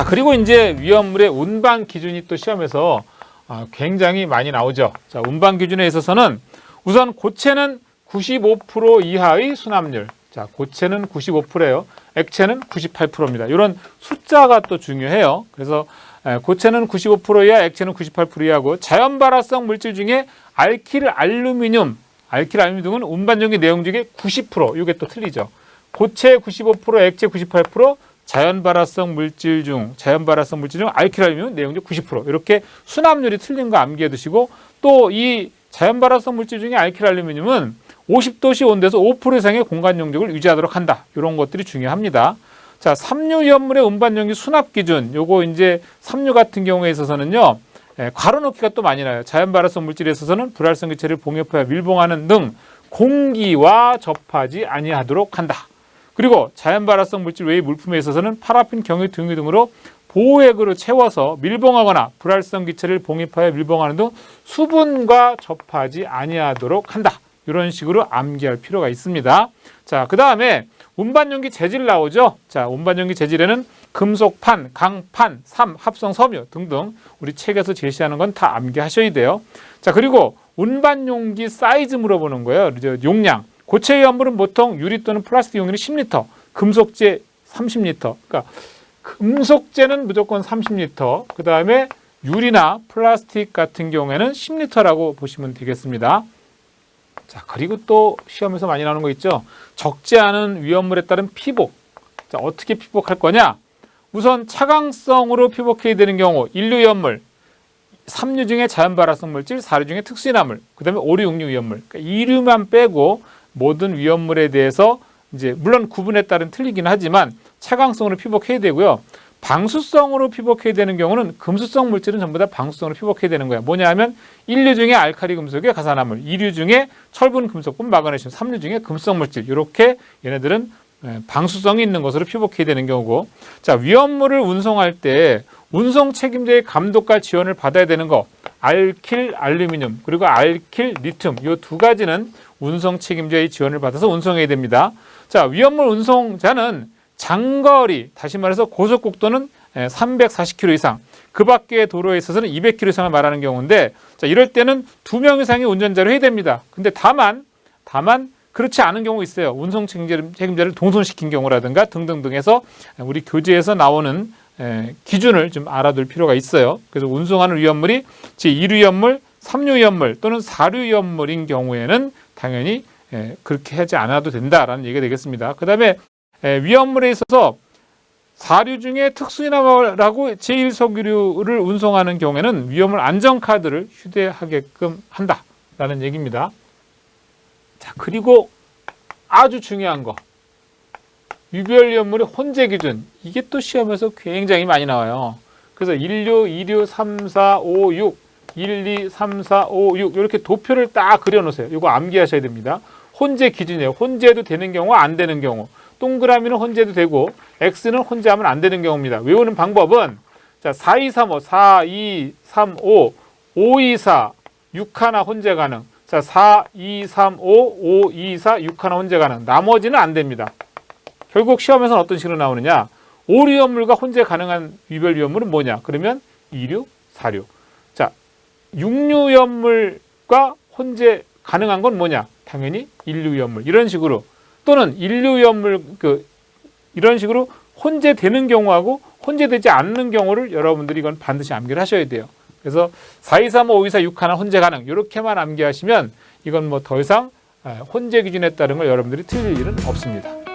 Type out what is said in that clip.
그리고 이제 위험물의 운반 기준이 또 시험에서 굉장히 많이 나오죠. 자, 운반 기준에 있어서는 우선 고체는 95% 이하의 순함률. 자, 고체는 95%예요. 액체는 98%입니다. 이런 숫자가 또 중요해요. 그래서 고체는 95% 이하, 액체는 98% 이하고 자연 발화성 물질 중에 알킬 알루미늄 등은 운반 전기 내용 중에 90%. 이게 또 틀리죠. 고체 95%, 액체 98%, 자연 발화성 물질 중 알킬 알루미늄 내용 중 90%. 이렇게 순함률이 틀린 거 암기해 두시고, 또 이 자연 발화성 물질 중에 알킬 알루미늄은 50도씨 온도에서 5% 이상의 공간 용적을 유지하도록 한다. 이런 것들이 중요합니다. 자, 삼류 위험물의 운반 전기 수납 기준. 요거 이제 삼류 같은 경우에 있어서는요, 괄호 넣기가 또 많이 나요. 자연 발화성 물질에 있어서는 불활성 기체를 봉합하여 밀봉하는 등 공기와 접하지 아니하도록 한다. 그리고 자연 발화성 물질 외의 물품에 있어서는 파라핀, 경유, 등유 등으로 보호액으로 채워서 밀봉하거나 불활성 기체를 봉입하여 밀봉하는 등 수분과 접하지 아니하도록 한다. 이런 식으로 암기할 필요가 있습니다. 자, 그 다음에 운반용기 재질 나오죠. 자, 운반용기 재질에는 금속판, 강판, 합성 섬유 등등 우리 책에서 제시하는 건 다 암기하셔야 돼요. 자, 그리고 운반용기 사이즈 물어보는 거예요. 용량. 고체 위험물은 보통 유리 또는 플라스틱 용량이 10리터, 금속재 30리터. 그러니까 금속재는 무조건 30리터. 그 다음에 유리나 플라스틱 같은 경우에는 10리터라고 보시면 되겠습니다. 자, 그리고 또 시험에서 많이 나오는 거 있죠. 적지 않은 위험물에 따른 피복. 자, 어떻게 피복할 거냐? 우선 차광성으로 피복해야 되는 경우, 인류 위험물, 삼류 중에 자연 발화성 물질, 사류 중에 특수인화물, 그 다음에 오류, 육류 위험물. 그러니까 이류만 빼고 모든 위험물에 대해서 이제 물론 구분에 따른 틀리긴 하지만 차광성으로 피복해야 되고요. 방수성으로 피복해야 되는 경우는 금수성 물질은 전부 다 방수성으로 피복해야 되는 거야. 뭐냐 하면 인류 중에 알칼리 금속의 가산화물, 이류 중에 철분, 금속분, 마그네슘, 삼류 중에 금수성 물질. 이렇게 얘네들은 방수성이 있는 것으로 피복해야 되는 경우고, 자, 위험물을 운송할 때 운송 책임자의 감독과 지원을 받아야 되는 거, 알킬 알루미늄 그리고 알킬 리튬, 이 두 가지는 운송 책임자의 지원을 받아서 운송해야 됩니다. 자, 위험물 운송자는 장거리, 다시 말해서 고속국도는 340km 이상, 그 밖의 도로에 있어서는 200km 이상을 말하는 경우인데, 자, 이럴 때는 2명 이상의 운전자를 해야 됩니다. 근데 다만 그렇지 않은 경우 있어요. 운송 책임자를 동선시킨 경우라든가 등등등 해서 우리 교재에서 나오는 기준을 좀 알아둘 필요가 있어요. 그래서 운송하는 위험물이 제1류 위험물, 3류 위험물 또는 4류 위험물인 경우에는 당연히 그렇게 하지 않아도 된다라는 얘기가 되겠습니다. 그 다음에 위험물에 있어서 4류 중에 특수인화물하고 제1석유류를 운송하는 경우에는 위험물 안전카드를 휴대하게끔 한다라는 얘기입니다. 자, 그리고 아주 중요한 거, 유별 위험물의 혼재 기준. 이게 또 시험에서 굉장히 많이 나와요. 그래서 1류, 2류, 3, 4, 5, 6, 1, 2, 3, 4, 5, 6 이렇게 도표를 딱 그려놓으세요. 이거 암기하셔야 됩니다. 혼재 기준이에요. 혼재도 되는 경우와 안 되는 경우. 동그라미는 혼재도 되고 X는 혼재하면 안 되는 경우입니다. 외우는 방법은 자, 4, 2, 3, 5, 4, 2, 3, 5, 5, 2, 4, 6 하나 혼재 가능. 자, 4, 2, 3, 5, 5, 2, 4, 6 하나 혼재 가능. 나머지는 안 됩니다. 결국 시험에서는 어떤 식으로 나오느냐? 오류 위험물과 혼재 가능한 유별 위험물은 뭐냐? 그러면 2류, 4류. 자, 6류 위험물과 혼재 가능한 건 뭐냐? 당연히 1류 위험물. 이런 식으로, 또는 1류 위험물 이런 식으로 혼재되는 경우하고 혼재되지 않는 경우를 여러분들이 이건 반드시 암기를 하셔야 돼요. 그래서 4, 2, 3, 5, 2, 4, 6 하나 혼재 가능. 이렇게만 암기하시면 이건 뭐 더 이상 혼재 기준에 따른 걸 여러분들이 틀릴 일은 없습니다.